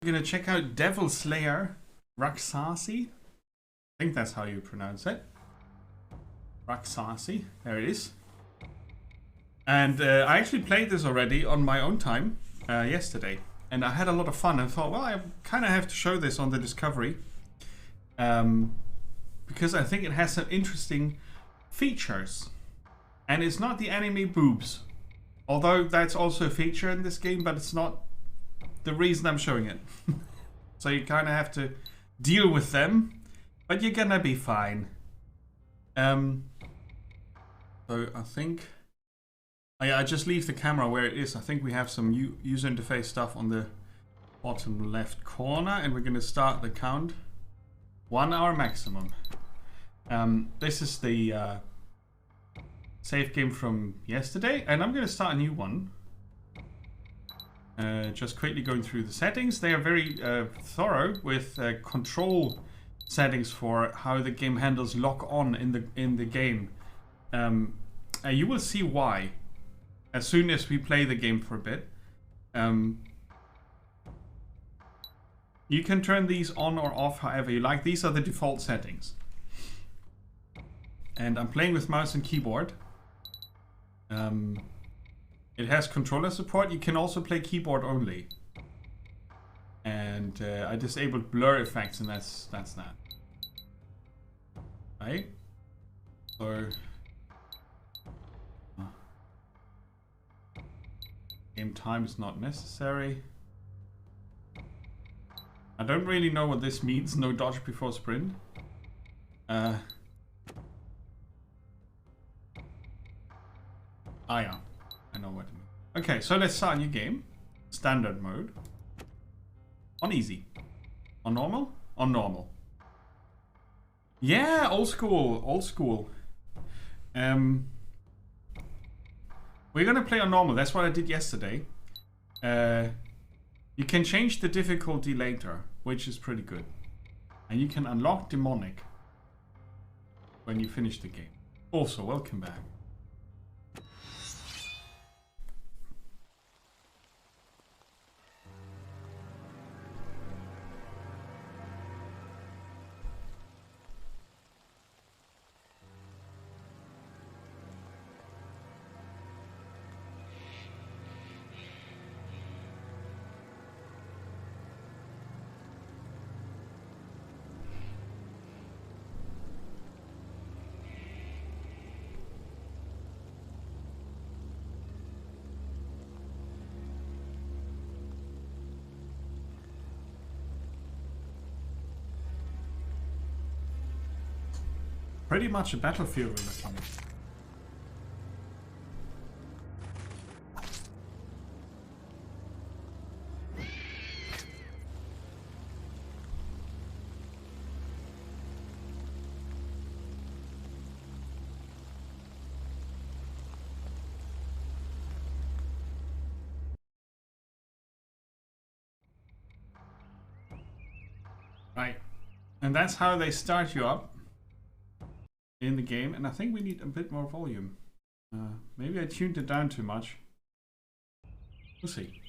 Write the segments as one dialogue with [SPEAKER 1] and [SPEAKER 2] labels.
[SPEAKER 1] We're gonna check out Devil Slayer Raksasi. I think that's how you pronounce it. Raksasi. There it is. And I actually played this already on my own time yesterday. And I had a lot of fun and thought, well, I kind of have to show this on the Discovery. Because I think it has some interesting features. And it's not the anime boobs. Although that's also a feature in this game, but it's not the reason I'm showing it. So you kind of have to deal with them. But you're gonna be fine. So I think... Oh yeah, I just leave the camera where it is. I think we have some user interface stuff on the bottom left corner. And we're gonna start the count. 1 hour maximum. This is the save game from yesterday. And I'm gonna start a new one. Just quickly going through the settings. They are very thorough with control settings for how the game handles lock on in the game. You will see why as soon as we play the game for a bit. You can turn these on or off however you like. These are the default settings. And I'm playing with mouse and keyboard. It has controller support. You can also play keyboard only. And I disabled blur effects, and that's that. Right? So game time is not necessary. I don't really know what this means. No dodge before sprint. Ah yeah, I know what it means. Okay, so let's start a new game. Standard mode. On easy. On normal? On normal. Yeah, old school, old school. We're gonna play on normal. That's what I did yesterday. You can change the difficulty later, which is pretty good. And you can unlock demonic when you finish the game. Also, welcome back. Pretty much a battlefield we're looking at. Right. And that's how they start you up in the game, and I think we need a bit more volume. Maybe I tuned it down too much. We'll see.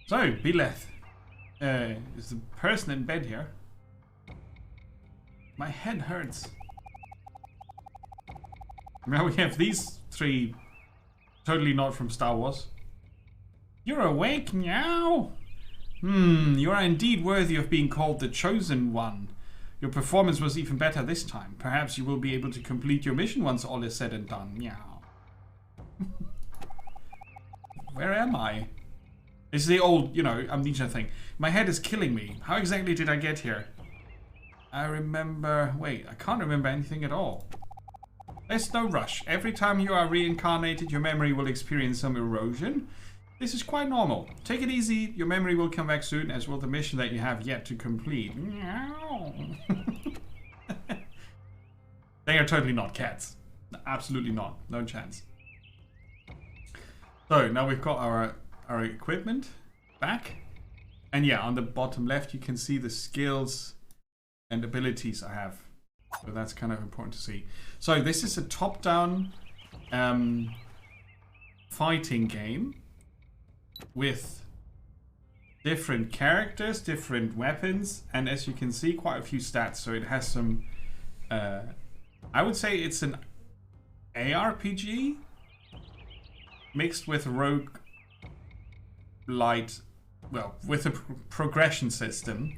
[SPEAKER 1] So, Bileth is the person in bed here. My head hurts. Now we have these three, totally not from Star Wars. You're awake now? You are indeed worthy of being called the Chosen One. Your performance was even better this time. Perhaps you will be able to complete your mission once all is said and done. Meow. Where am I? It's the old, you know, amnesia thing. My head is killing me. How exactly did I get here? I remember... Wait, I can't remember anything at all. There's no rush. Every time you are reincarnated, your memory will experience some erosion. This is quite normal. Take it easy. Your memory will come back soon, as will the mission that you have yet to complete. Meow. They are totally not cats. Absolutely not. No chance. So now we've got our equipment back. And yeah, on the bottom left, you can see the skills and abilities I have. So that's kind of important to see. So this is a top-down fighting game with different characters, different weapons, and as you can see, quite a few stats. So it has some, I would say it's an ARPG mixed with rogue light, well, with a progression system.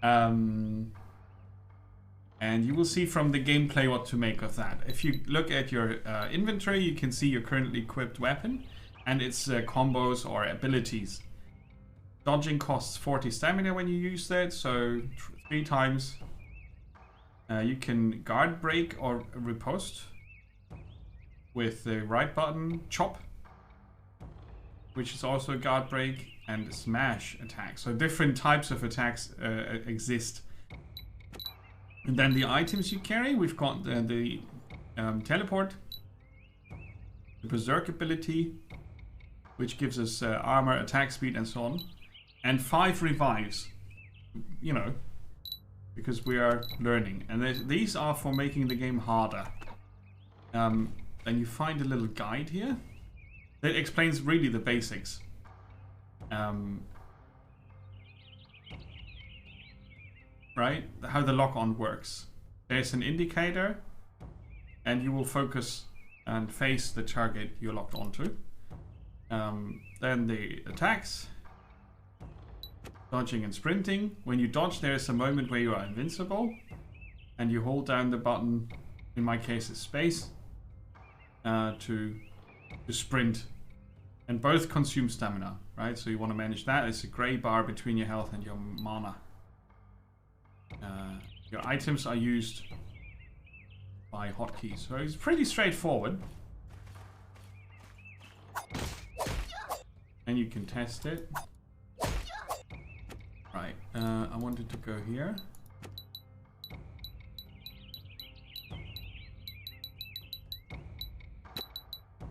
[SPEAKER 1] And you will see from the gameplay what to make of that. If you look at your inventory, you can see your currently equipped weapon and its combos or abilities. Dodging costs 40 stamina when you use that, so 3 times. You can guard break or riposte with the right button. Chop, which is also a guard break, and smash attack. So different types of attacks exist. And then the items you carry, we've got the teleport, the berserk ability, which gives us armor, attack speed, and so on, and 5 revives, you know, because we are learning. And these are for making the game harder. Then you find a little guide here that explains really the basics. Right? How the lock-on works. There's an indicator, and you will focus and face the target you're locked onto. Then the attacks, dodging and sprinting. When you dodge, there's a moment where you are invincible, and you hold down the button, in my case it's space, to sprint. And both consume stamina, right? So you want to manage that. It's a gray bar between your health and your mana. Your items are used by hotkeys, so it's pretty straightforward. And you can test it. Right, I wanted to go here.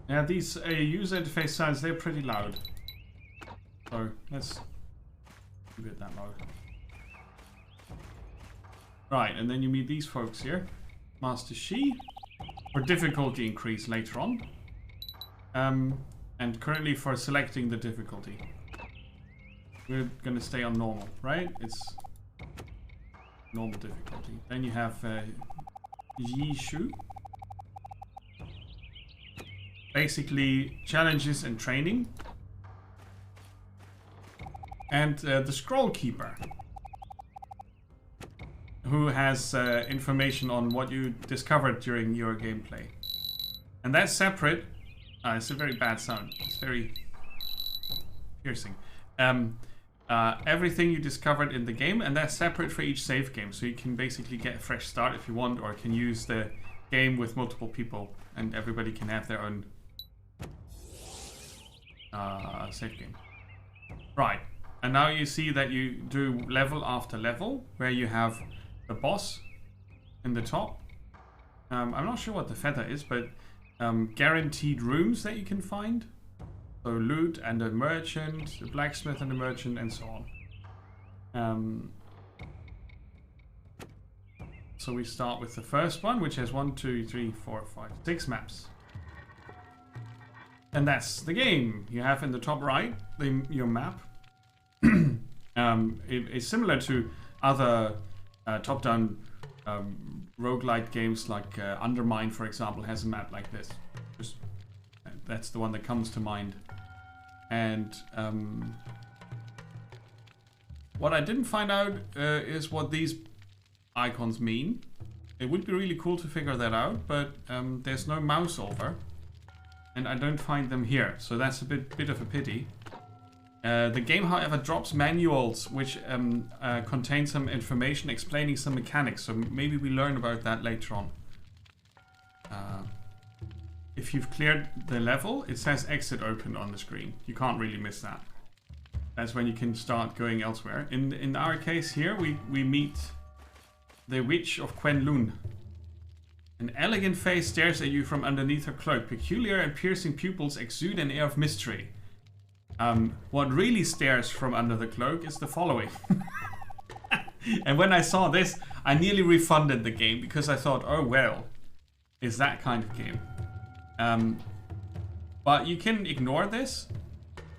[SPEAKER 1] Yeah, these user interface sounds, they're pretty loud. So let's keep it that loud. Right, and then you meet these folks here. Master Shi, for difficulty increase later on. And currently for selecting the difficulty. We're gonna stay on normal, right? It's normal difficulty. Then you have Yi Shu. Basically challenges and training. And the Scroll Keeper, who has information on what you discovered during your gameplay. And that's separate. It's a very bad sound. It's very piercing. Everything you discovered in the game, and that's separate for each save game. So you can basically get a fresh start if you want, or can use the game with multiple people, and everybody can have their own save game. Right. And now you see that you do level after level, where you have the boss in the top. I'm not sure what the feather is, but guaranteed rooms that you can find. So loot and a merchant, a blacksmith and a merchant, and so on. So we start with the first one, which has 1, 2, 3, 4, 5, 6 maps. And that's the game. You have in the top right your map. It's similar to other top-down roguelite games like Undermine, for example, has a map like this. That's the one that comes to mind. And what I didn't find out is what these icons mean. It would be really cool to figure that out, but there's no mouse over, and I don't find them here, so that's a bit of a pity. The game, however, drops manuals which contain some information explaining some mechanics, so maybe we learn about that later on. If you've cleared the level, it says exit open on the screen. You can't really miss that. That's when you can start going elsewhere. In our case here, we meet the Witch of Quenlun. An elegant face stares at you from underneath her cloak. Peculiar and piercing pupils exude an air of mystery. What really stares from under the cloak is the following. And when I saw this, I nearly refunded the game because I thought, oh well, it's that kind of game. But you can ignore this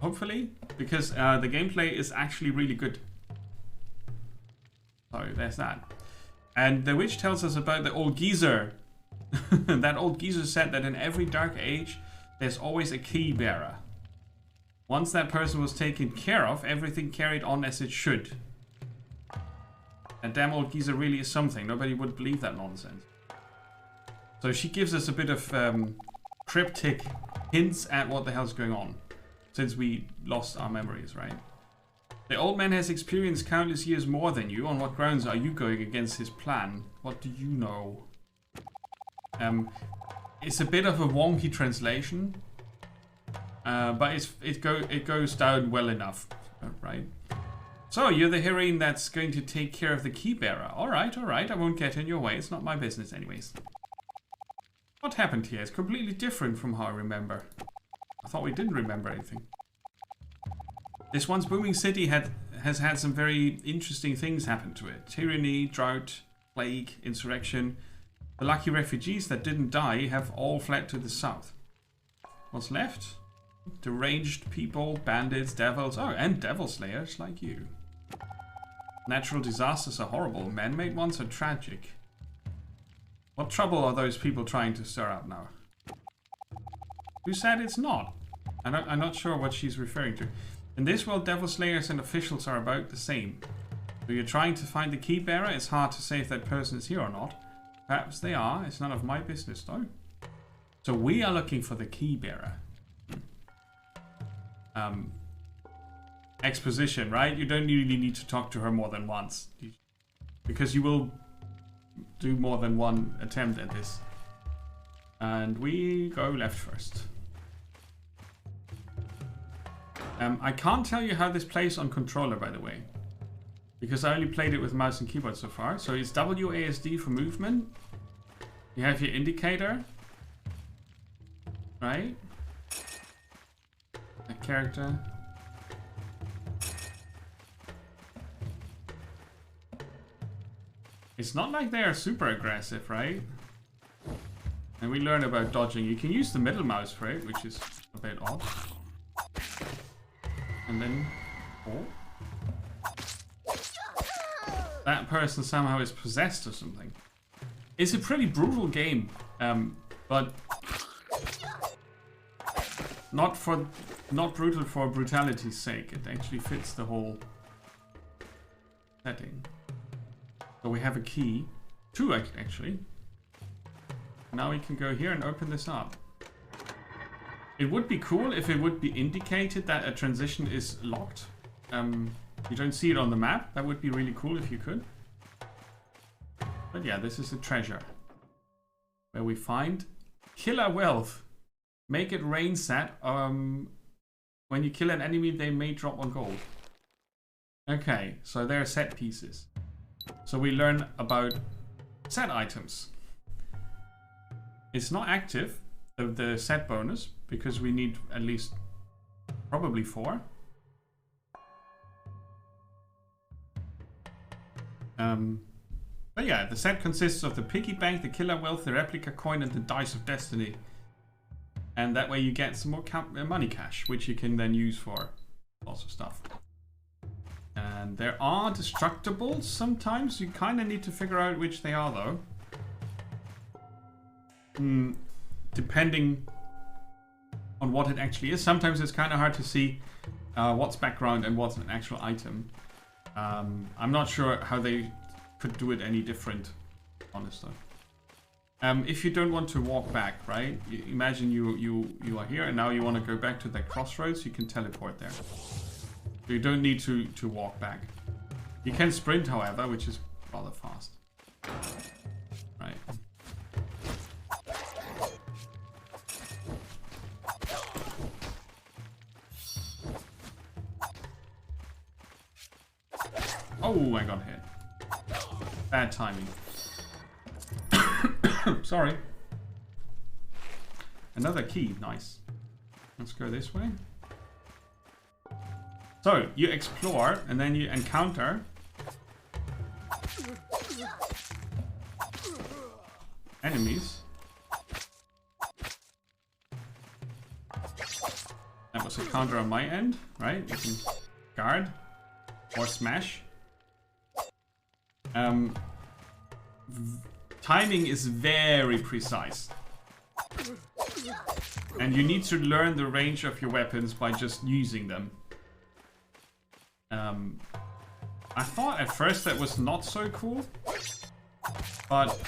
[SPEAKER 1] hopefully, because the gameplay is actually really good. So there's that. And the witch tells us about the old geezer. That old geezer said that in every dark age, there's always a key bearer. Once that person was taken care of, everything carried on as it should. And damn old geezer really is something. Nobody would believe that nonsense. So she gives us a bit of cryptic hints at what the hell's going on. Since we lost our memories, right? The old man has experienced countless years more than you. On what grounds are you going against his plan? What do you know? It's a bit of a wonky translation. But it goes down well enough, right? So, you're the heroine that's going to take care of the key bearer. Alright, I won't get in your way. It's not my business anyways. What happened here is completely different from how I remember. I thought we didn't remember anything. This once booming city has had some very interesting things happen to it. Tyranny, drought, plague, insurrection. The lucky refugees that didn't die have all fled to the south. What's left? Deranged people, bandits, devils, oh, and devil slayers like you. Natural disasters are horrible, man-made ones are tragic. What trouble are those people trying to stir up now? Who said it's not? I'm not sure what she's referring to. In this world, devil slayers and officials are about the same. So you're trying to find the key bearer? It's hard to say if that person is here or not. Perhaps they are, it's none of my business though. So we are looking for the key bearer. Exposition, right? You don't really need to talk to her more than once. Because you will do more than one attempt at this. And we go left first. I can't tell you how this plays on controller, by the way. Because I only played it with mouse and keyboard so far. So it's WASD for movement. You have your indicator. Right? A character. It's not like they are super aggressive, right? And we learn about dodging. You can use the middle mouse for it, which is a bit odd. And then... oh. That person somehow is possessed or something. It's a pretty brutal game, but not brutal for brutality's sake. It actually fits the whole setting. So we have a key, two actually. Now we can go here and open this up. It would be cool if it would be indicated that a transition is locked. You don't see it on the map. That would be really cool if you could. But yeah, this is a treasure. Where we find killer wealth. Make it rain set. When you kill an enemy, they may drop on gold. Okay, so they're set pieces. So we learn about set items. It's not active, the set bonus, because we need at least probably 4. But yeah, the set consists of the piggy bank, the killer wealth, the replica coin, and the dice of destiny. And that way you get some more money cash, which you can then use for lots of stuff. And there are destructibles sometimes. You kind of need to figure out which they are, though. Depending on what it actually is. Sometimes it's kind of hard to see what's background and what's an actual item. I'm not sure how they could do it any different, honestly. If you don't want to walk back, right? Imagine you are here and now you want to go back to that crossroads, you can teleport there. So you don't need to walk back. You can sprint, however, which is rather fast. Right. Oh, I got hit. Bad timing. Sorry. Another key. Nice. Let's go this way. So, you explore and then you encounter enemies. That was a counter on my end, right? You can guard or smash. Timing is very precise. And you need to learn the range of your weapons by just using them. I thought at first that was not so cool, but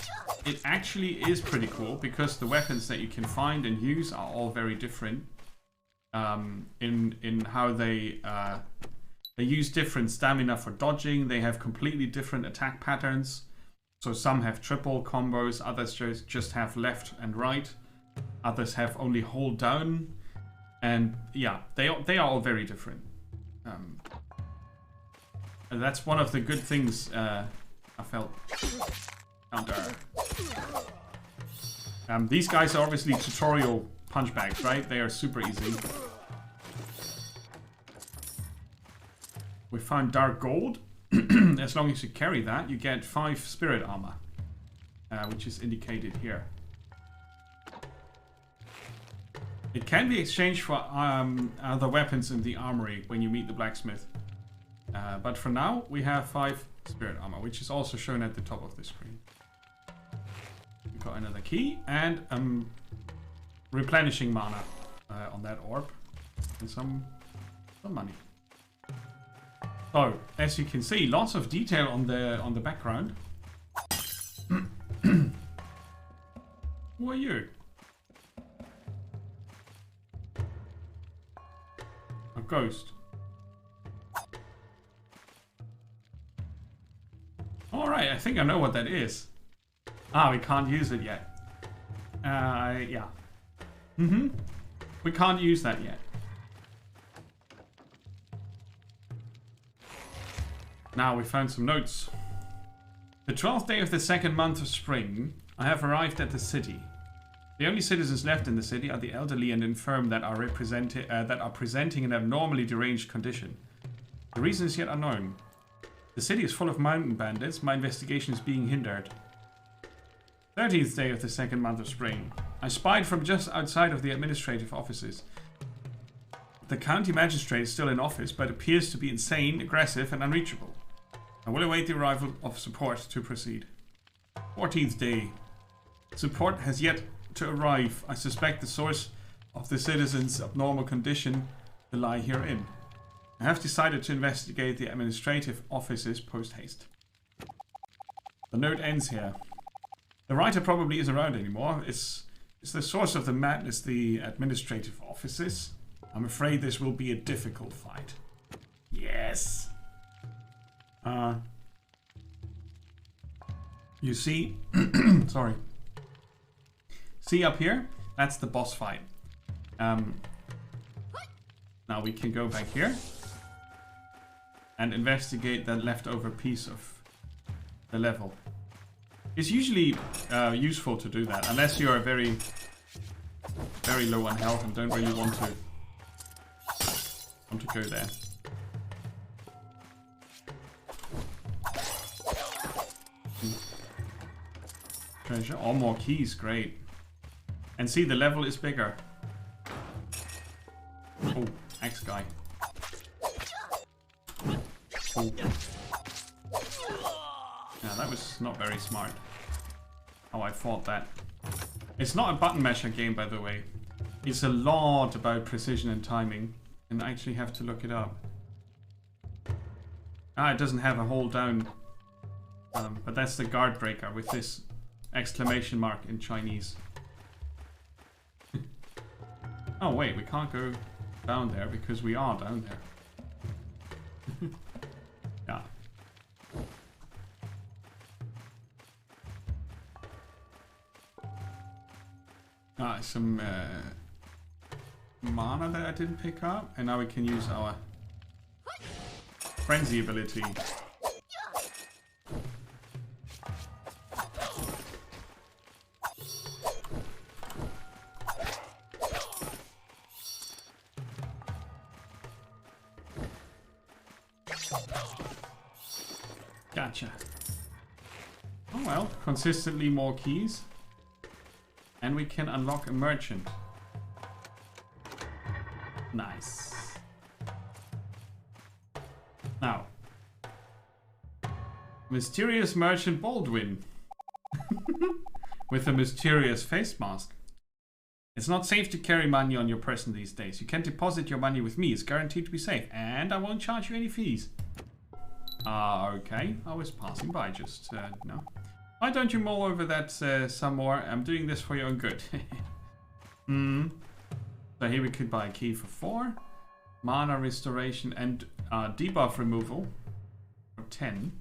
[SPEAKER 1] it actually is pretty cool because the weapons that you can find and use are all very different in how they use different stamina for dodging. They have completely different attack patterns. So some have triple combos, others just have left and right, others have only hold down, and yeah, they are all very different. And that's one of the good things I felt. Counter. These guys are obviously tutorial punchbags, right? They are super easy. We found dark gold. As long as you carry that, you get 5 spirit armor, which is indicated here. It can be exchanged for other weapons in the armory when you meet the blacksmith. But for now, we have 5 spirit armor, which is also shown at the top of the screen. We got another key and replenishing mana on that orb and some money. So, as you can see, lots of detail on the background. Who are you? A ghost. Alright, I think I know what that is. Ah, we can't use it yet. Yeah. We can't use that yet. Now we found some notes. The 12th day of the 2nd month of spring, I have arrived at the city. The only citizens left in the city are the elderly and infirm that are presenting an abnormally deranged condition. The reason is yet unknown. The city is full of mountain bandits. My investigation is being hindered. 13th day of the 2nd month of spring. I spied from just outside of the administrative offices. The county magistrate is still in office, but appears to be insane, aggressive, and unreachable. I will await the arrival of support to proceed. 14th day. Support has yet to arrive. I suspect the source of the citizens' abnormal condition to lie herein. I have decided to investigate the administrative offices post-haste. The note ends here. The writer probably isn't around anymore. Is the source of the madness the administrative offices? I'm afraid this will be a difficult fight. Yes! You see... sorry. See up here? That's the boss fight. Now we can go back here and investigate that leftover piece of the level. It's usually useful to do that, unless you are very low on health and don't really want to go there. Treasure, or more keys, great. And see, the level is bigger. Oh, axe guy. Oh. Yeah, that was not very smart. How I fought that. It's not a button masher game, by the way. It's a lot about precision and timing. And I actually have to look it up. Ah, it doesn't have a hold down. But that's the guard breaker with this exclamation mark in Chinese. Oh wait, we can't go down there because we are down there. Yeah. Ah, some mana that I didn't pick up, and now we can use our frenzy ability. Gotcha. Oh well, consistently more keys. And we can unlock a merchant. Nice. Mysterious Merchant Baldwin. With a mysterious face mask. It's not safe to carry money on your person these days. You can deposit your money with me. It's guaranteed to be safe. And I won't charge you any fees. Okay. I was passing by just, no. Why don't you mull over that some more? I'm doing this for your own good. So here we could buy a key for 4. Mana restoration and debuff removal for 10.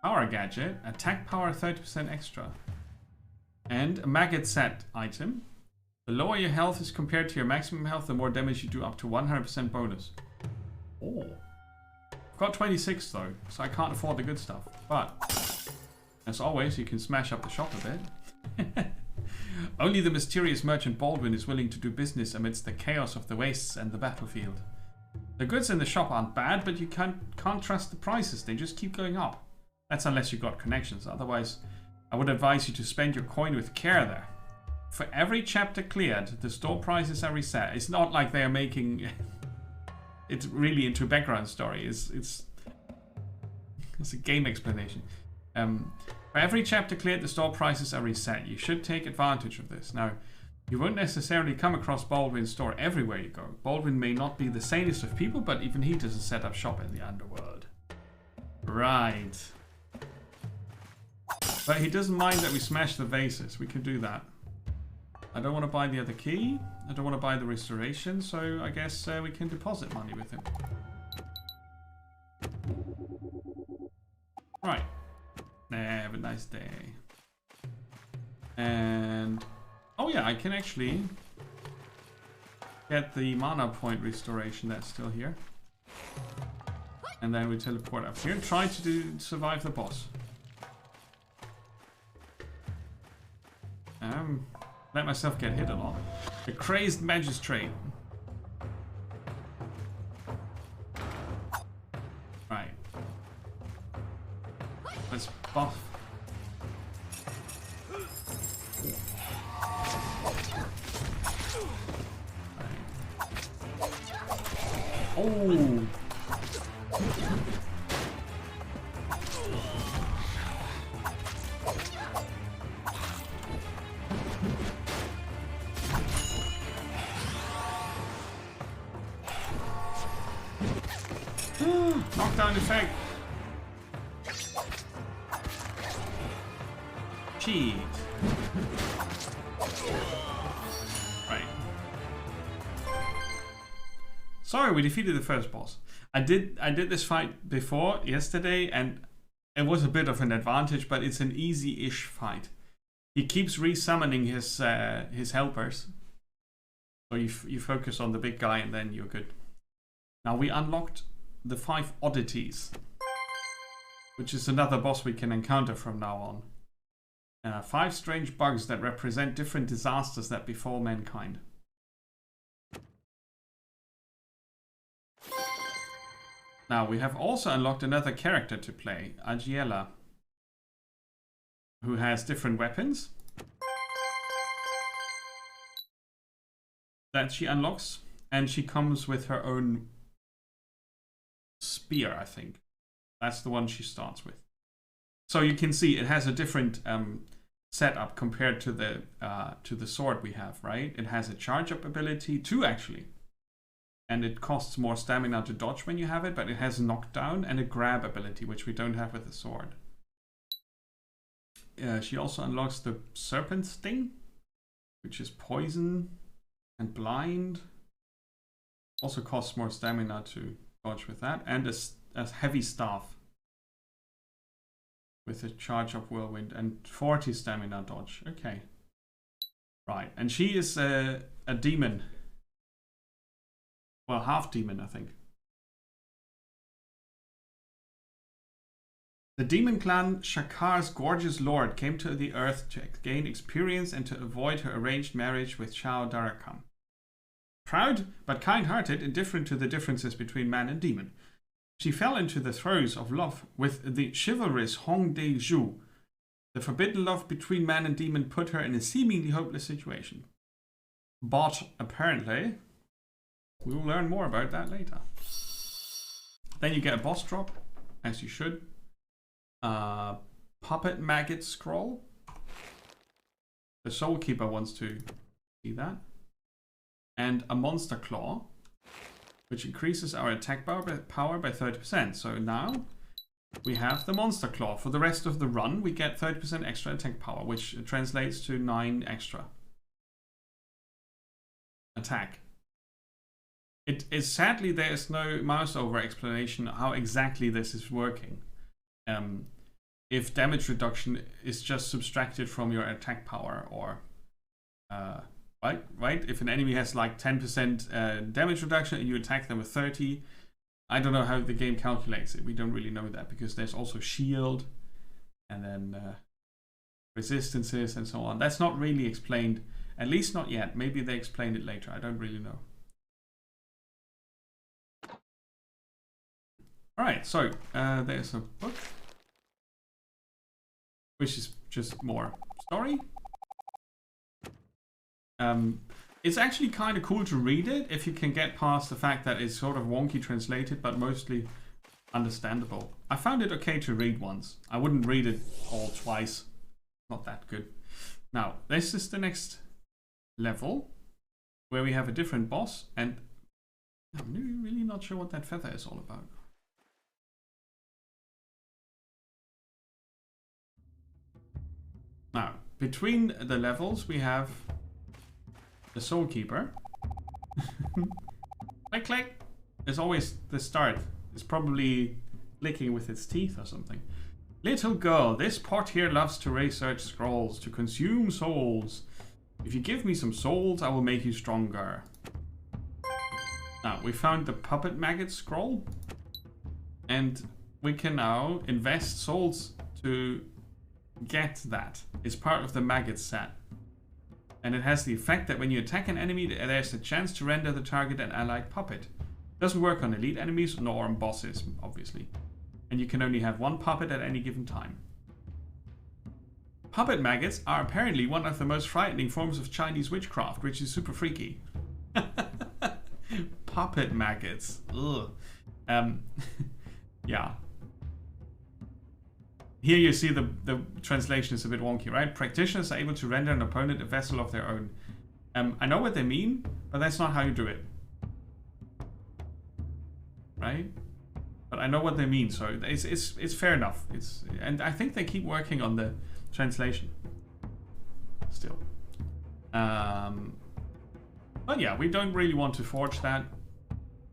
[SPEAKER 1] Power gadget. Attack power 30% extra. And a maggot set item. The lower your health is compared to your maximum health, the more damage you do, up to 100% bonus. Oh. I've got 26 though, so I can't afford the good stuff. But, as always, you can smash up the shop a bit. Only the mysterious merchant Baldwin is willing to do business amidst the chaos of the wastes and the battlefield. The goods in the shop aren't bad, but you can't trust the prices. They just keep going up. That's unless you've got connections. Otherwise, I would advise you to spend your coin with care there. For every chapter cleared, the store prices are reset. It's not like they are making it really into a background story. It's a game explanation. For every chapter cleared, the store prices are reset. You should take advantage of this. Now, you won't necessarily come across Baldwin's store everywhere you go. Baldwin may not be the sanest of people, but even he doesn't set up shop in the underworld. Right. But he doesn't mind that we smash the vases. We can do that. I don't want to buy the other key. I don't want to buy the restoration, so I guess we can deposit money with him. Right. Have a nice day. And... oh yeah, I can actually get the mana point restoration that's still here. And then we teleport up here and try to survive the boss. Let myself get hit a lot. The crazed magistrate. Right. Let's buff. Right. Oh. Knockdown effect. Cheat. Right. Sorry, we defeated the first boss. I did this fight before yesterday, and it was a bit of an advantage, but it's an easy-ish fight. He keeps resummoning his helpers, so you focus on the big guy, and then you're good. Now we unlocked the 5 oddities, which is another boss we can encounter from now on. 5 strange bugs that represent different disasters that befall mankind. Now we have also unlocked another character to play, Agiela, who has different weapons that she unlocks, and she comes with her own spear, I think. That's the one she starts with. So you can see it has a different setup compared to the sword we have, right? It has a charge up ability, 2 actually. And it costs more stamina to dodge when you have it, but it has knockdown and a grab ability, which we don't have with the sword. She also unlocks the serpent sting, which is poison and blind. Also costs more stamina to dodge with that, and a heavy staff with a charge of whirlwind and 40 stamina dodge. Okay, right, and she is a demon, well, half demon, I think. The demon clan Shakar's gorgeous lord came to the earth to gain experience and to avoid her arranged marriage with Shao Darakam. Proud but kind-hearted, indifferent to the differences between man and demon, she fell into the throes of love with the chivalrous Hong De-ju. The forbidden love between man and demon put her in a seemingly hopeless situation. But apparently, we'll learn more about that later. Then you get a boss drop, as you should. Puppet Maggot Scroll. The Soul Keeper wants to see that. And a Monster Claw, which increases our attack power by 30%. So now we have the Monster Claw. For the rest of the run, we get 30% extra attack power, which translates to 9 extra attack. It is sadly there is no mouse over explanation how exactly this is working. If damage reduction is just subtracted from your attack power, or right? If an enemy has like 10% damage reduction and you attack them with 30, I don't know how the game calculates it. We don't really know that because there's also shield and then resistances and so on. That's not really explained, at least not yet. Maybe they explain it later. I don't really know. All right, so there's a book, which is just more story. It's actually kind of cool to read it if you can get past the fact that it's sort of wonky translated, but mostly understandable. I found it okay to read once. I wouldn't read it all twice. Not that good. Now, this is the next level where we have a different boss, and I'm really not sure what that feather is all about. Now, between the levels, we have the Soul Keeper. Click, click. There's always the start. It's probably licking with its teeth or something. Little girl, this pot here loves to research scrolls, to consume souls. If you give me some souls, I will make you stronger. Now, we found the Puppet Maggot Scroll. And we can now invest souls to get that. It's part of the Maggot set. And it has the effect that when you attack an enemy, there's a chance to render the target an allied puppet. Doesn't work on elite enemies nor on bosses, obviously. And you can only have one puppet at any given time. Puppet maggots are apparently one of the most frightening forms of Chinese witchcraft, which is super freaky. Puppet maggots. Ugh. Yeah. Here you see the translation is a bit wonky, right? Practitioners are able to render an opponent a vessel of their own. I know what they mean, but that's not how you do it. Right? But I know what they mean, so it's fair enough. And I think they keep working on the translation still. But yeah, we don't really want to forge that.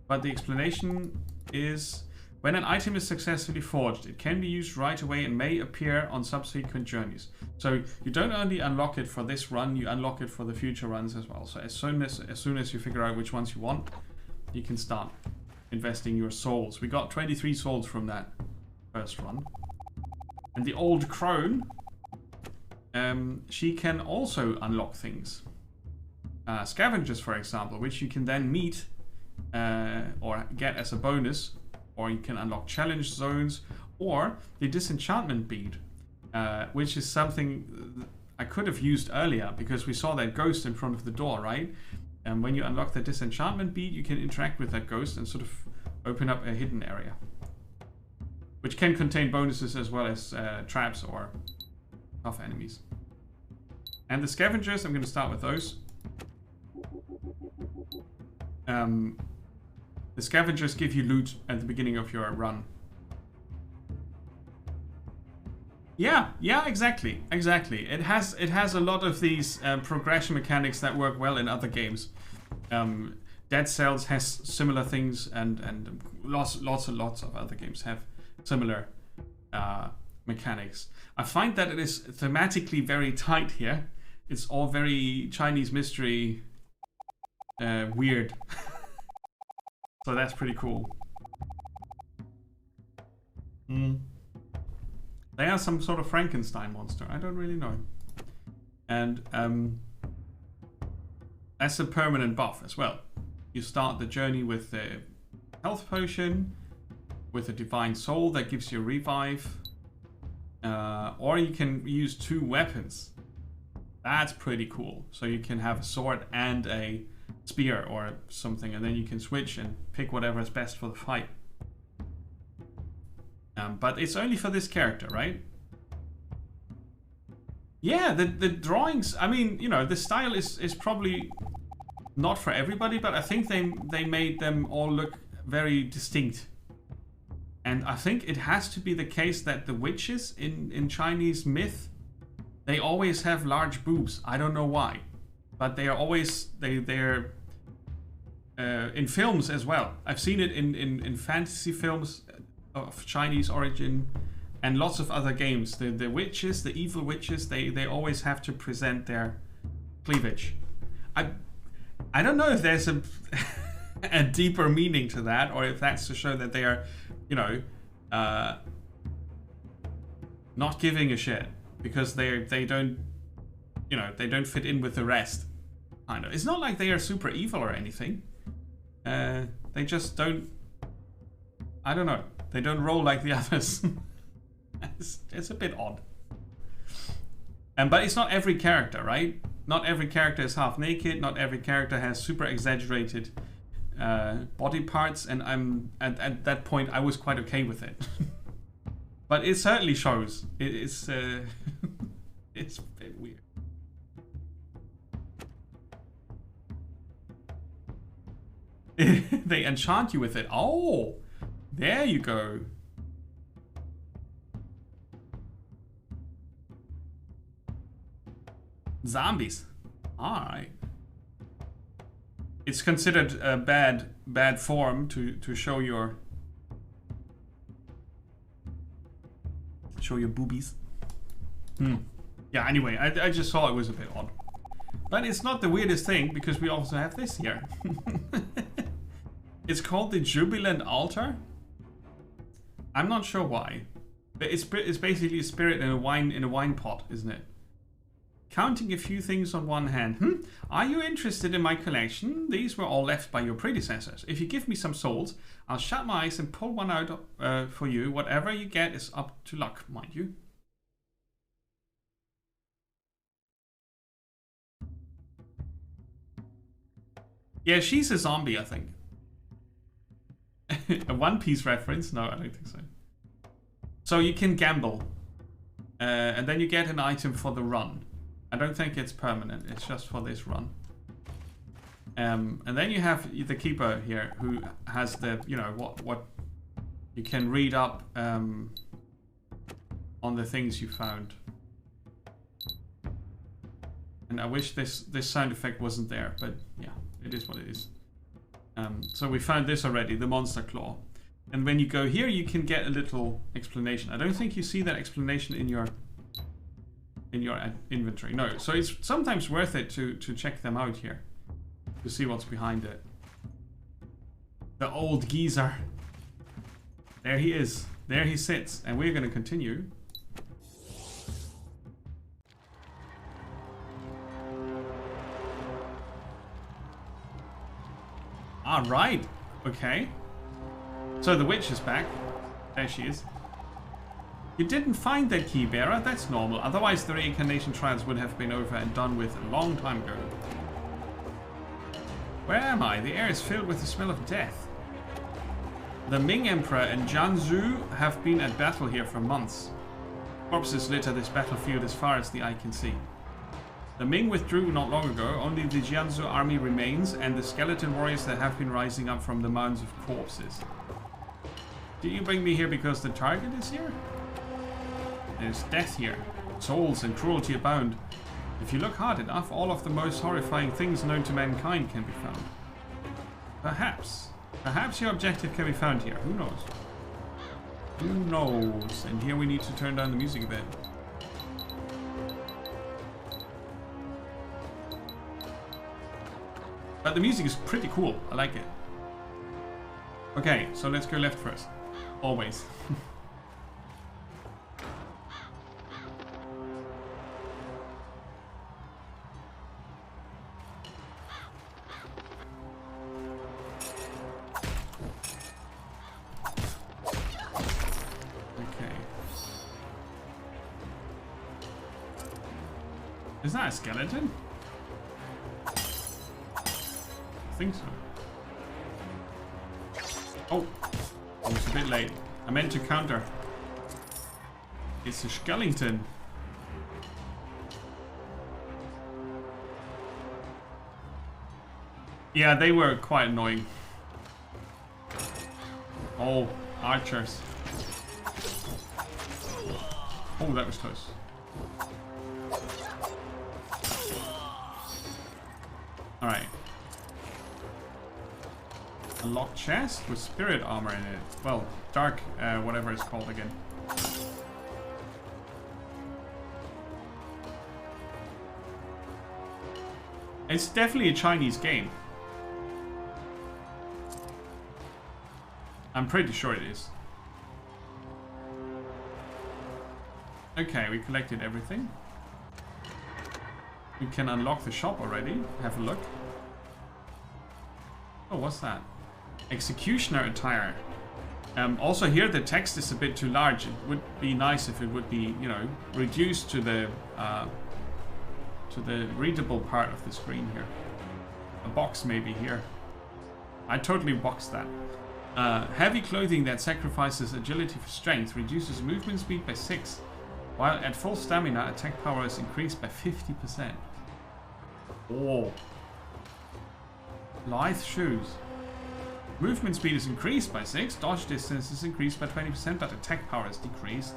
[SPEAKER 1] But the explanation is, when an item is successfully forged, it can be used right away and may appear on subsequent journeys. So you don't only unlock it for this run, you unlock it for the future runs as well. So as soon as you figure out which ones you want, you can start investing your souls. We got 23 souls from that first run. And the old crone, she can also unlock things. Scavengers, for example, which you can then meet or get as a bonus. Or you can unlock challenge zones, or the disenchantment bead, which is something I could have used earlier because we saw that ghost in front of the door, right? And when you unlock the disenchantment bead, you can interact with that ghost and sort of open up a hidden area, which can contain bonuses as well as traps or tough enemies. And the scavengers, I'm going to start with those. The scavengers give you loot at the beginning of your run. Yeah, exactly. It has a lot of these progression mechanics that work well in other games. Dead Cells has similar things, and lots of other games have similar mechanics. I find that it is thematically very tight here. It's all very Chinese mystery, weird. So that's pretty cool. They are some sort of Frankenstein monster. I don't really know. And that's a permanent buff as well. You start the journey with the health potion, with a divine soul that gives you a revive. Or you can use 2 weapons. That's pretty cool. So you can have a sword and a spear or something, and then you can switch and pick whatever is best for the fight. But it's only for this character, right? Yeah, the drawings, I mean, you know, the style is probably not for everybody, but I think they made them all look very distinct. And I think it has to be the case that the witches in Chinese myth, they always have large boobs. I don't know why, but they are always, they're in films as well. I've seen it in fantasy films of Chinese origin and lots of other games. The witches, the evil witches, they always have to present their cleavage. I don't know if there's a deeper meaning to that, or if that's to show that they are, you know, not giving a shit because they don't, you know, they don't fit in with the rest. I know it's not like they are super evil or anything. They just don't. I don't know. They don't roll like the others. It's a bit odd. But it's not every character, right? Not every character is half naked. Not every character has super exaggerated body parts. And I'm at that point, I was quite okay with it. But it certainly shows. It's it's a bit weird. They enchant you with it. Oh, there you go. Zombies. Alright. It's considered a bad form to show your boobies. Yeah, anyway, I just saw it was a bit odd. But it's not the weirdest thing, because we also have this here. It's called the Jubilant Altar. I'm not sure why. But it's basically a spirit in a wine pot, isn't it? Counting a few things on one hand. Are you interested in my collection? These were all left by your predecessors. If you give me some souls, I'll shut my eyes and pull one out for you. Whatever you get is up to luck, mind you. Yeah, she's a zombie, I think. A One Piece reference? No, I don't think so. So you can gamble. And then you get an item for the run. I don't think it's permanent. It's just for this run. And then you have the keeper here, who has the, you know, what you can read up on the things you found. And I wish this sound effect wasn't there, but yeah, it is what it is. So we found this already, the monster claw. And when you go here, you can get a little explanation. I don't think you see that explanation in your inventory. No, so it's sometimes worth it to check them out here, to see what's behind it. The old geezer. There he is. There he sits. And we're going to continue. Alright. Okay. So the witch is back. There she is. You didn't find that key bearer? That's normal. Otherwise the reincarnation trials would have been over and done with a long time ago. Where am I? The air is filled with the smell of death. The Ming Emperor and Jianzhou have been at battle here for months. Corpses litter this battlefield as far as the eye can see. The Ming withdrew not long ago. Only the Jianzhou army remains and the skeleton warriors that have been rising up from the mounds of corpses. Did you bring me here because the target is here? There's death here. Souls and cruelty abound. If you look hard enough, all of the most horrifying things known to mankind can be found. Perhaps. Perhaps your objective can be found here. Who knows? Who knows? And here we need to turn down the music a bit. But the music is pretty cool. I like it. Okay, so let's go left first. Always. Is that a skeleton? I think so. Oh, I was a bit late. I meant to counter. It's a skeleton. Yeah, they were quite annoying. Oh, archers. Oh, that was close. Alright. A locked chest with spirit armor in it. Well, dark, whatever it's called again. It's definitely a Chinese game. I'm pretty sure it is. Okay, we collected everything. We can unlock the shop already. Have a look. Oh, what's that? Executioner attire. Also here the text is a bit too large. It would be nice if it would be, you know, reduced to the readable part of the screen here. A box maybe here. I totally boxed that. Heavy clothing that sacrifices agility for strength reduces movement speed by 6. While at full stamina, attack power is increased by 50%. Oh. Lithe shoes. Movement speed is increased by 6, dodge distance is increased by 20%, but attack power is decreased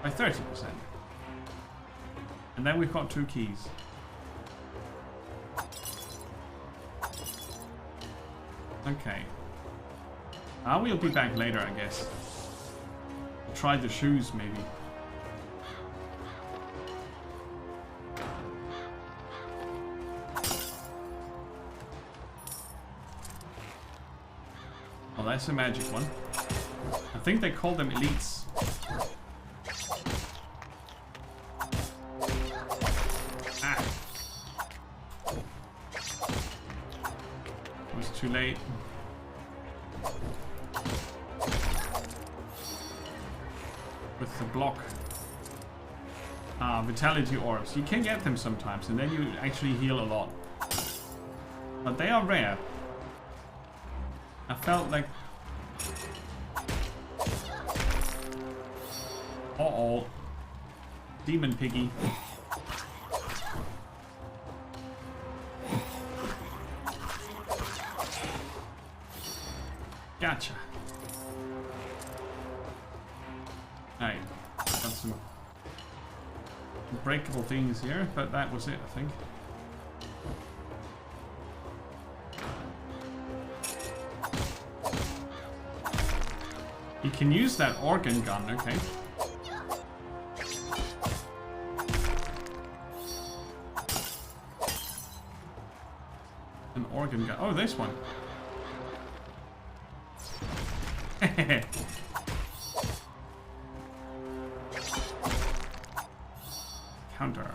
[SPEAKER 1] by 30%. And then we've got 2 keys. Okay. We'll be back later, I guess. Try the shoes, maybe. Oh, that's a magic one. I think they call them elites. Ah. It was too late. With the block. Vitality orbs. You can get them sometimes and then you actually heal a lot. But they are rare. I felt like... Uh-oh. Demon piggy. Gotcha. Alright. Got some breakable things here, but that was it, I think. You can use that organ gun, okay. An organ gun. Oh, this one. Counter.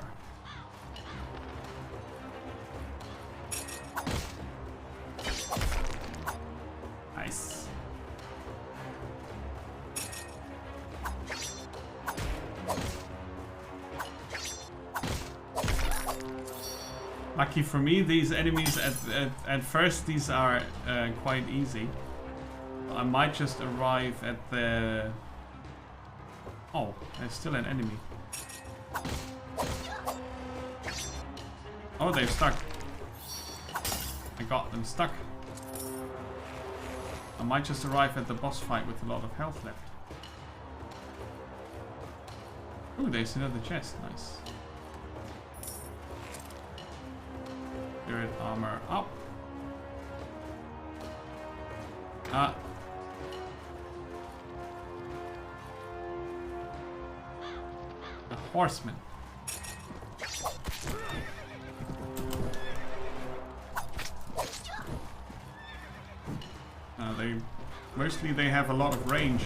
[SPEAKER 1] Nice. Lucky for me, these enemies at first these are quite easy. I might just arrive at the... Oh, there's still an enemy. Oh, they're stuck. I got them stuck. I might just arrive at the boss fight with a lot of health left. Ooh, there's another chest. Nice. Spirit armor up. Ah. A horseman. Mostly they have a lot of range.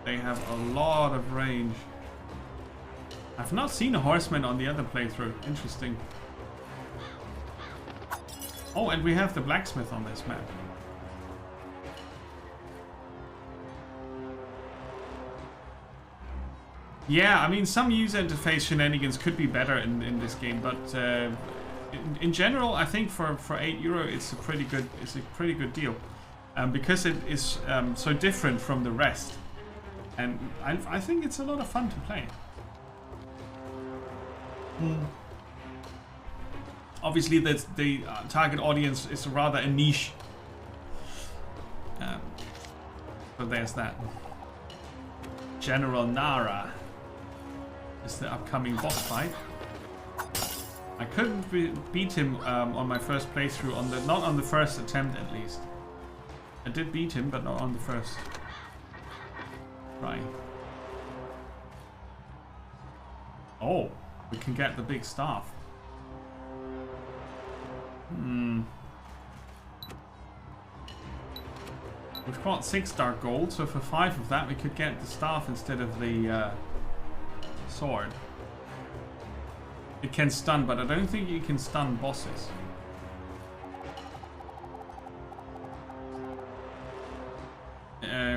[SPEAKER 1] They have a lot of range. I've not seen a horseman on the other playthrough. Interesting. Oh, and we have the blacksmith on this map. Yeah, I mean, some user interface shenanigans could be better in this game, but in general, I think for €8, it's a pretty good deal. because it is so different from the rest. And I think it's a lot of fun to play. Obviously, the target audience is rather a niche. So there's that. General Nara is the upcoming boss fight. I couldn't beat him on my first playthrough, not on the first attempt at least. I did beat him, but not on the first try. Oh, we can get the big staff. We've got 6 dark gold, so for 5 of that we could get the staff instead of the sword. It can stun, but I don't think you can stun bosses.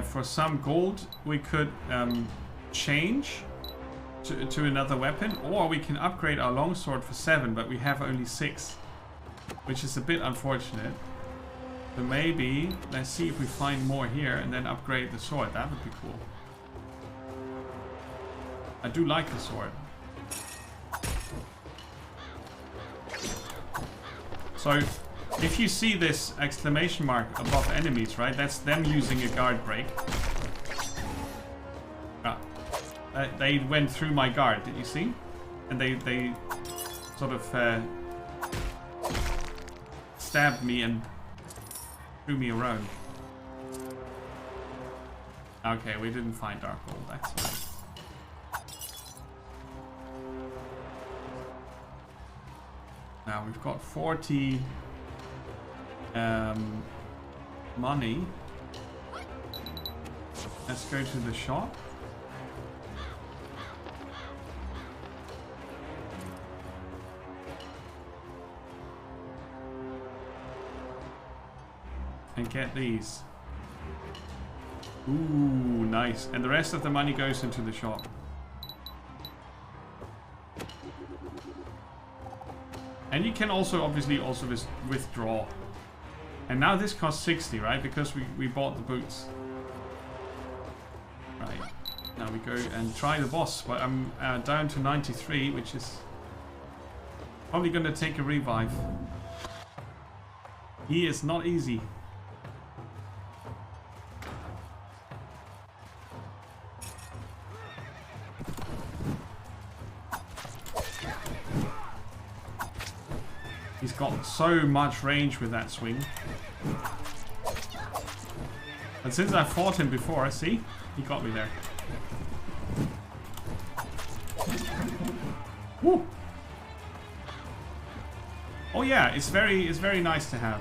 [SPEAKER 1] For some gold we could change to another weapon, or we can upgrade our longsword for 7, but we have only 6, which is a bit unfortunate. So maybe, let's see if we find more here and then upgrade the sword. That would be cool. I do like the sword. So, if you see this exclamation mark above enemies, right, that's them using a guard break. They went through my guard, did you see? And they sort of stabbed me and threw me around. Okay, we didn't find dark gold, that's fine. Now we've got 40 money. Let's go to the shop. And get these. Ooh, nice. And the rest of the money goes into the shop. And you can also obviously withdraw. And now this costs 60, right? Because we bought the boots. Right. Now we go and try the boss. But I'm down to 93, which is probably going to take a revive. He is not easy. He's got so much range with that swing. And since I fought him before, see? He got me there. Woo! Oh yeah, it's very nice to have.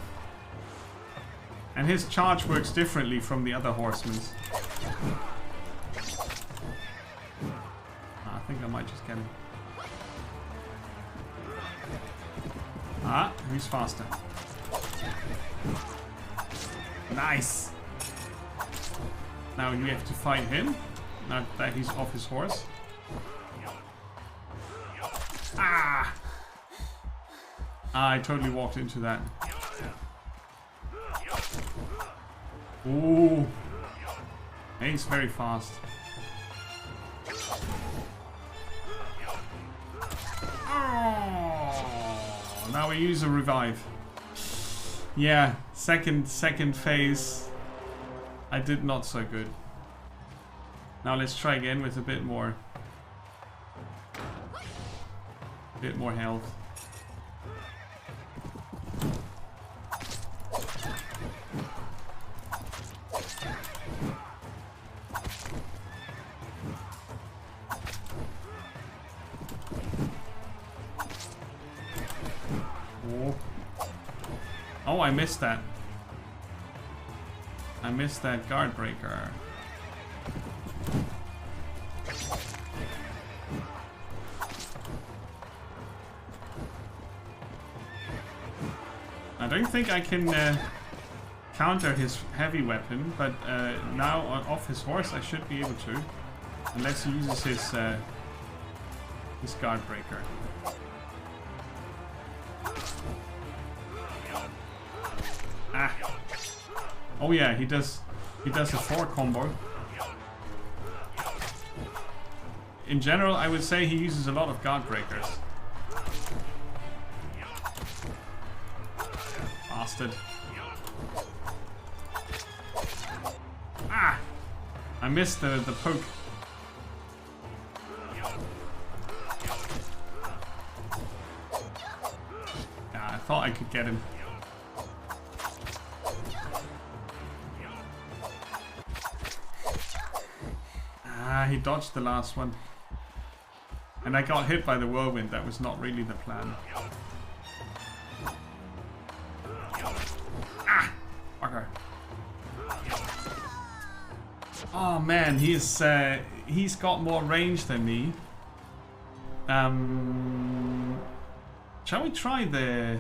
[SPEAKER 1] And his charge works differently from the other horsemen's. I think I might just get him. Ah, who's faster? Nice! Now you have to fight him. Now that he's off his horse. Ah! I totally walked into that. Ooh! He's very fast. Now we use a revive. Yeah, second phase. I did not so good. Now let's try again with a bit more health. Oh, I missed that. I missed that guard breaker. I don't think I can counter his heavy weapon, but now off his horse I should be able to, unless he uses his guard breaker. Ah. Oh yeah, he does a 4 combo. In general, I would say he uses a lot of guard breakers. Bastard. Ah! I missed the poke. Yeah, I thought I could get him. Ah, he dodged the last one. And I got hit by the whirlwind. That was not really the plan. Ah! Fucker. Oh man, he's got more range than me. Shall we try the...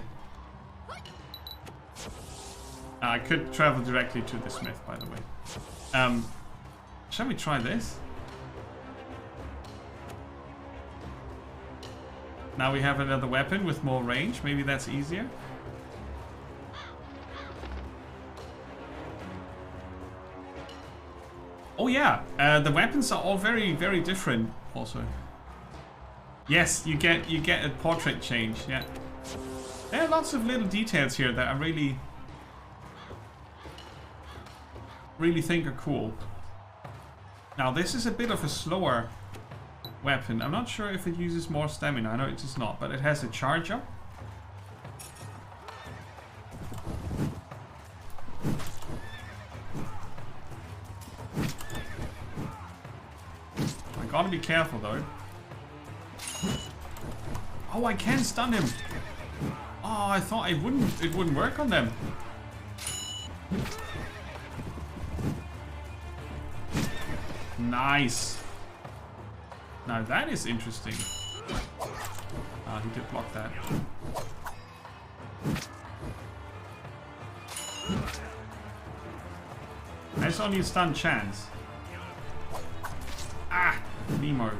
[SPEAKER 1] I could travel directly to the smith, by the way. Shall we try this? Now we have another weapon with more range. Maybe that's easier. Oh yeah, the weapons are all very, very different. Also, yes, you get a portrait change. Yeah, there are lots of little details here that I really think are cool. Now this is a bit of a slower weapon. I'm not sure if it uses more stamina. I know it does not, but it has a charge up. I gotta be careful though. Oh, I can stun him. Oh, I thought it wouldn't work on them. Nice. Now that is interesting. Ah, he did block that. That's only a stun chance. Ah, Nemo.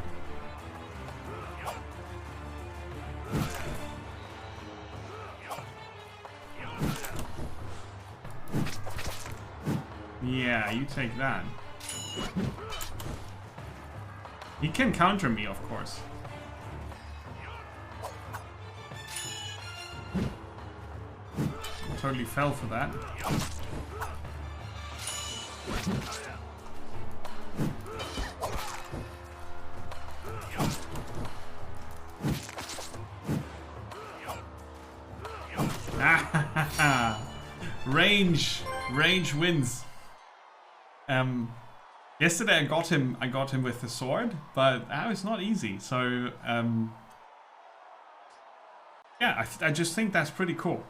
[SPEAKER 1] Yeah, you take that. He can counter me, of course. Totally fell for that. Range wins. Yesterday I got him with the sword, but that was not easy. So yeah, I just think that's pretty cool.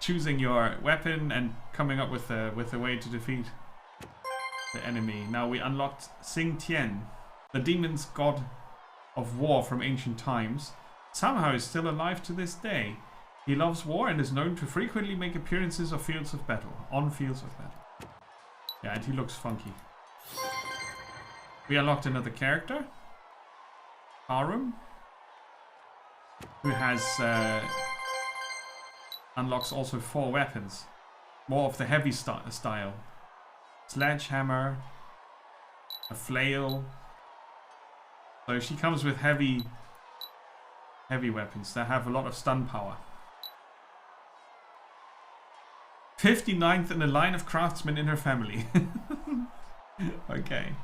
[SPEAKER 1] Choosing your weapon and coming up with a way to defeat the enemy. Now we unlocked Xing Tian, the demon's god of war from ancient times. Somehow is still alive to this day. He loves war and is known to frequently make appearances on fields of battle. Yeah, and he looks funky. We unlocked another character, Harum, who has unlocks also 4 weapons, more of the heavy style. Sledgehammer, a flail. So she comes with heavy weapons that have a lot of stun power. 59th in a line of craftsmen in her family. Okay.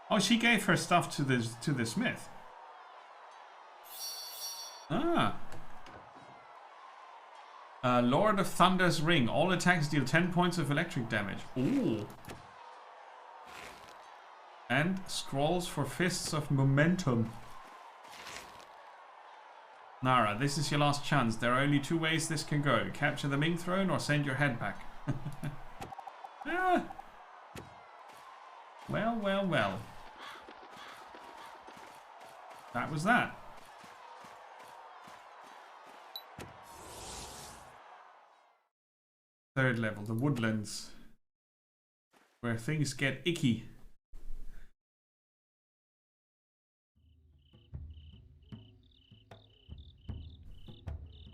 [SPEAKER 1] Oh, she gave her stuff to the smith. Ah. Lord of Thunder's Ring. All attacks deal 10 points of electric damage. Ooh. And scrolls for Fists of Momentum. Nara, this is your last chance. There are only 2 ways this can go. Capture the Ming Throne or send your head back. Ah. Well, well, well. That was that. Third level, the woodlands. Where things get icky.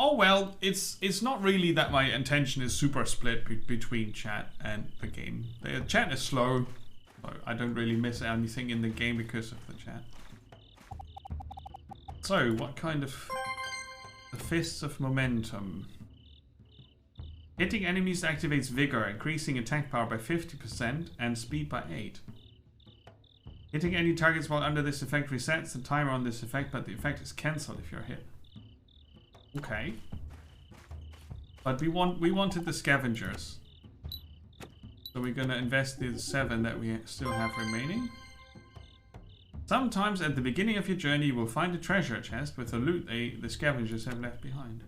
[SPEAKER 1] Oh well, it's not really that my attention is super split between chat and the game. The chat is slow, so I don't really miss anything in the game because of the chat. So, what kind of... The Fists of Momentum. Hitting enemies activates Vigor, increasing attack power by 50% and speed by 8. Hitting any targets while under this effect resets the timer on this effect, but the effect is cancelled if you're hit. Okay. But we wanted the scavengers. So we're gonna invest the 7 that we still have remaining. Sometimes at the beginning of your journey you will find a treasure chest with the loot the scavengers have left behind.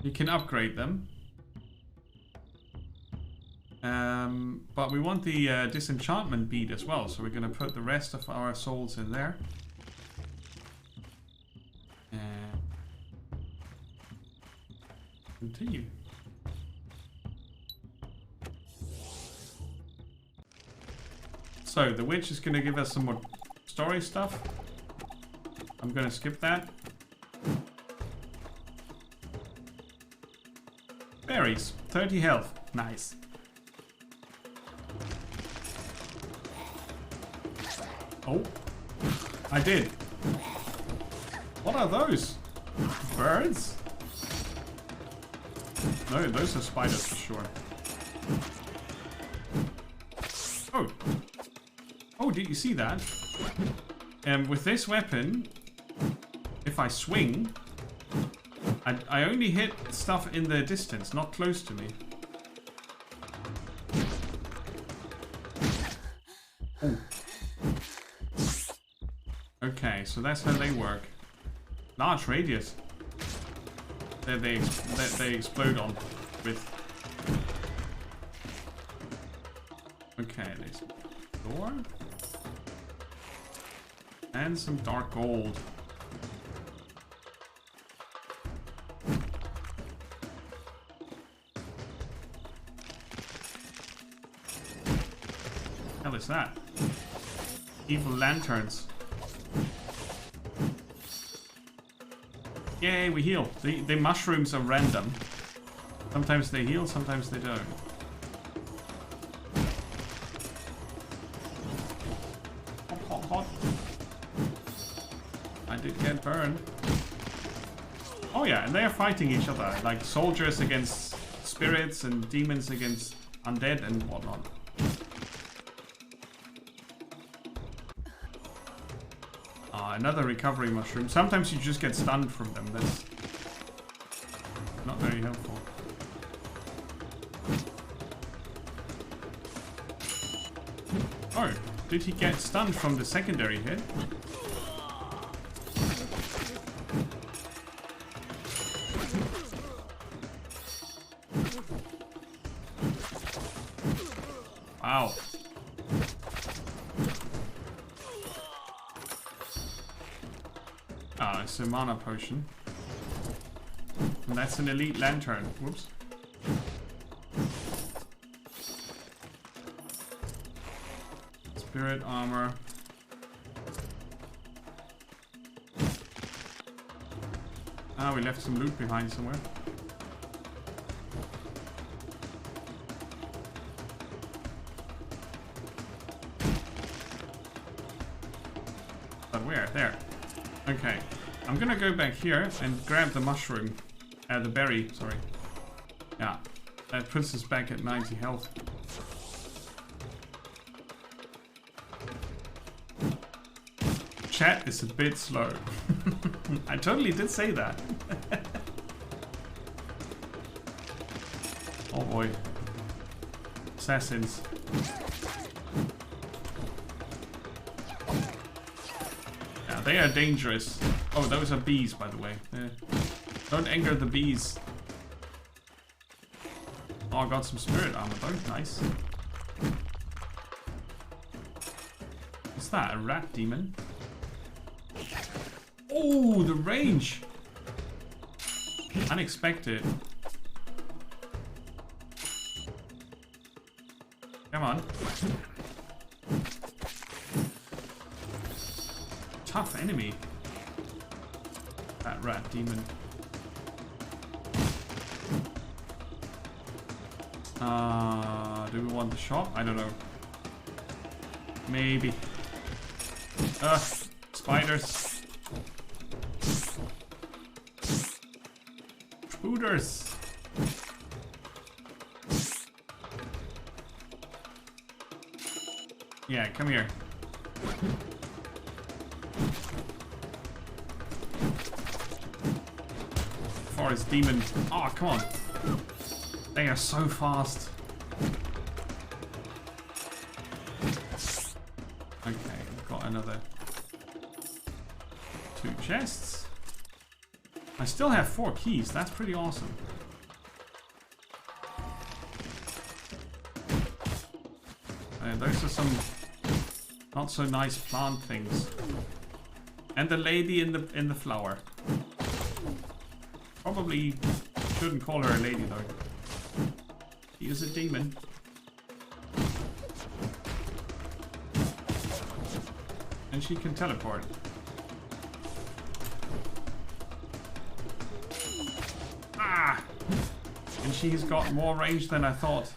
[SPEAKER 1] You can upgrade them. But we want the disenchantment bead as well, so we're gonna put the rest of our souls in there. And continue. So the witch is gonna give us some more story stuff. I'm gonna skip that. Berries, 30 health, nice. Oh, I did. What are those? Birds? No, those are spiders for sure. Oh. Oh, did you see that? With this weapon, if I swing, I only hit stuff in the distance, not close to me. Oh. Okay, so that's how they work. Large radius that they explode on with. Okay, there's a door and some dark gold. Hell is that? Evil lanterns. Yay, we heal. The mushrooms are random. Sometimes they heal, sometimes they don't. Hot, hot, hot. I did get burned. Oh yeah, and they are fighting each other. Like soldiers against spirits and demons against undead and whatnot. Another recovery mushroom. Sometimes you just get stunned from them. That's not very helpful. Oh, did he get stunned from the secondary hit? Wow. Ah, it's a mana potion. And that's an elite lantern. Whoops. Spirit armor. Ah, we left some loot behind somewhere. But where? There. Okay. I'm gonna go back here and grab the mushroom. The berry, sorry. Yeah. That puts us back at 90 health. Chat is a bit slow. I totally did say that. Oh boy. Assassins. Yeah, they are dangerous. Oh, those are bees, by the way. Don't anger the bees. Oh, I got some spirit armor though. Nice. What's that? A rat demon? Oh, the range! Unexpected. Come on. Tough enemy. That rat demon. Do we want the shop? I don't know. Maybe. Spiders. Spooters. Yeah, come here. Forest demon. Oh, come on. They are so fast. Okay, we've got another 2 chests. I still have 4 keys. That's pretty awesome. Those are some not so nice plant things. And the lady in the flower. Probably shouldn't call her a lady though. She is a demon. And she can teleport. Ah! And she's got more range than I thought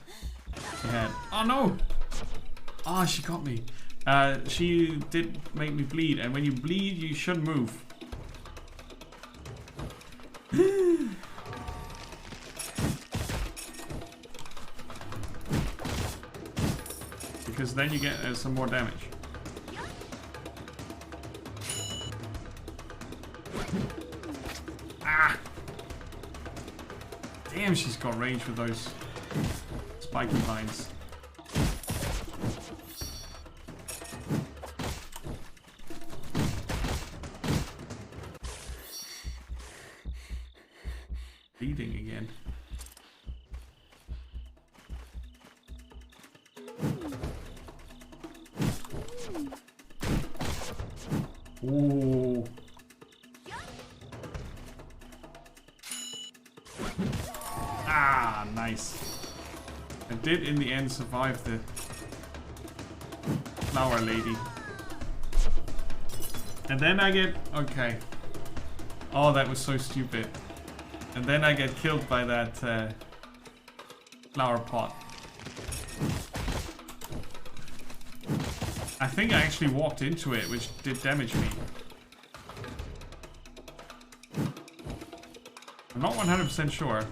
[SPEAKER 1] she had. Oh no! Ah, she got me. She did make me bleed, and when you bleed, you shouldn't move. Because then you get some more damage. Ah! Damn, she's got range with those spiky vines. Bleeding again. Ooh. Ah, nice. I did in the end survive the flower lady. And then I get... Okay. Oh, that was so stupid. And then I get killed by that flower pot. I think I actually walked into it, which did damage me. I'm not 100% sure.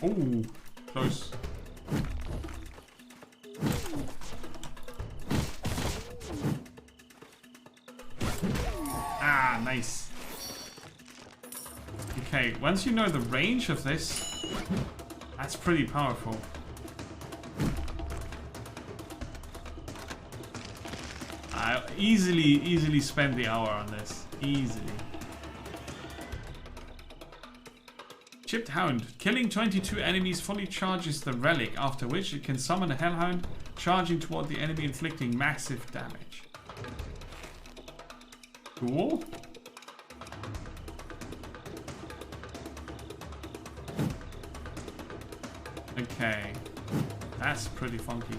[SPEAKER 1] Oh, close. Ah, nice. Okay, once you know the range of this, that's pretty powerful. I easily spend the hour on this. Easily. Chipped Hound. Killing 22 enemies fully charges the relic, after which it can summon a Hellhound, charging toward the enemy, inflicting massive damage. Cool. Okay. That's pretty funky.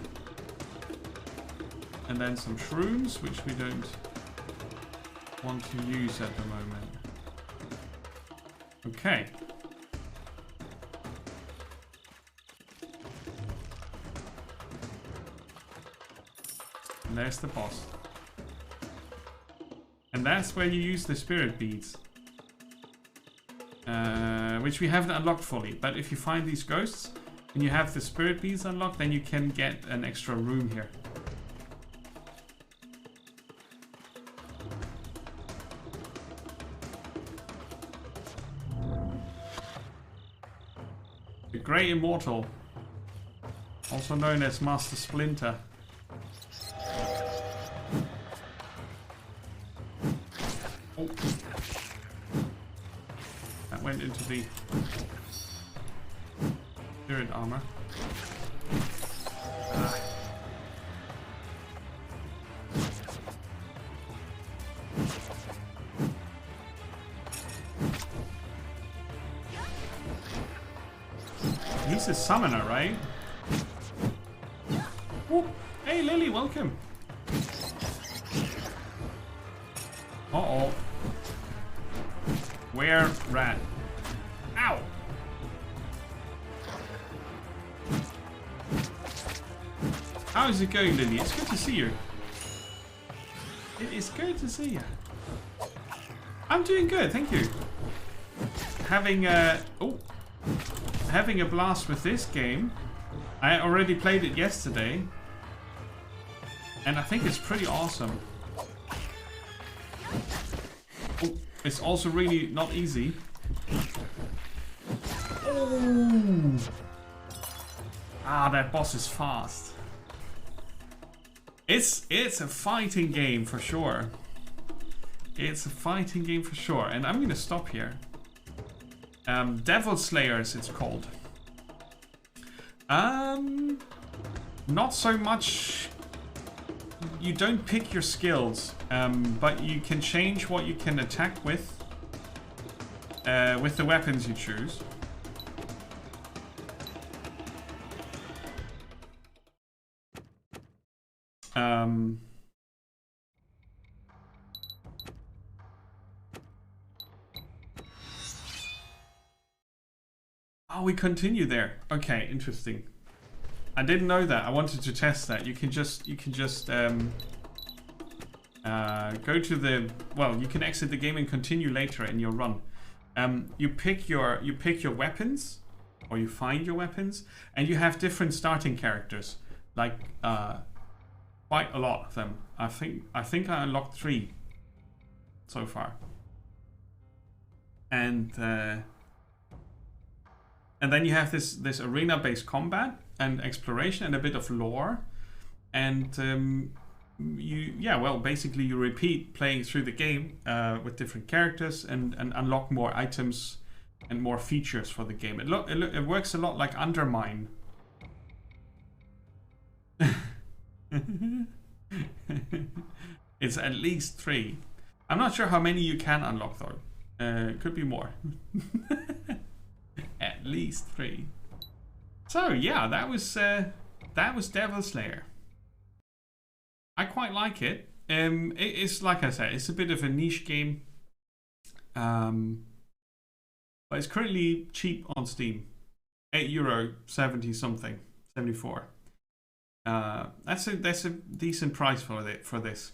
[SPEAKER 1] And then some shrooms, which we don't want to use at the moment. Okay. And there's the boss. And that's where you use the spirit beads. Which we haven't unlocked fully. But if you find these ghosts and you have the spirit beads unlocked, then you can get an extra room here. The Grey Immortal. Also known as Master Splinter. Oh. That went into the spirit armor. he's a summoner, right? Whoop. Hey, Lily, welcome. Uh-oh. Where rat? Ow! How is it going, Lily? It's good to see you. It is good to see you. I'm doing good, thank you. Having a blast with this game. I already played it yesterday, and I think it's pretty awesome. Oh, it's also really not easy. Oh. Ah, that boss is fast. It's a fighting game for sure. It's a fighting game for sure. And I'm gonna stop here. Devil Slayers it's called. Not so much. You don't pick your skills, but you can change what you can attack with the weapons you choose. Oh, we continue there. Okay, interesting. I didn't know that. I wanted to test that. You can just go to the, well, you can exit the game and continue later in your run. You pick your weapons, or you find your weapons, and you have different starting characters, like quite a lot of them. I think I unlocked 3 so far, and then you have this arena-based combat and exploration and a bit of lore, and basically you repeat playing through the game with different characters and unlock more items and more features for the game. It works a lot like Undermine. It's at least 3. I'm not sure how many you can unlock though. Could be more. At least 3. So yeah, that was Devil Slayer. I quite like it. It's like I said, it's a bit of a niche game, but it's currently cheap on Steam, €8.70 something, 74. That's a decent price for this.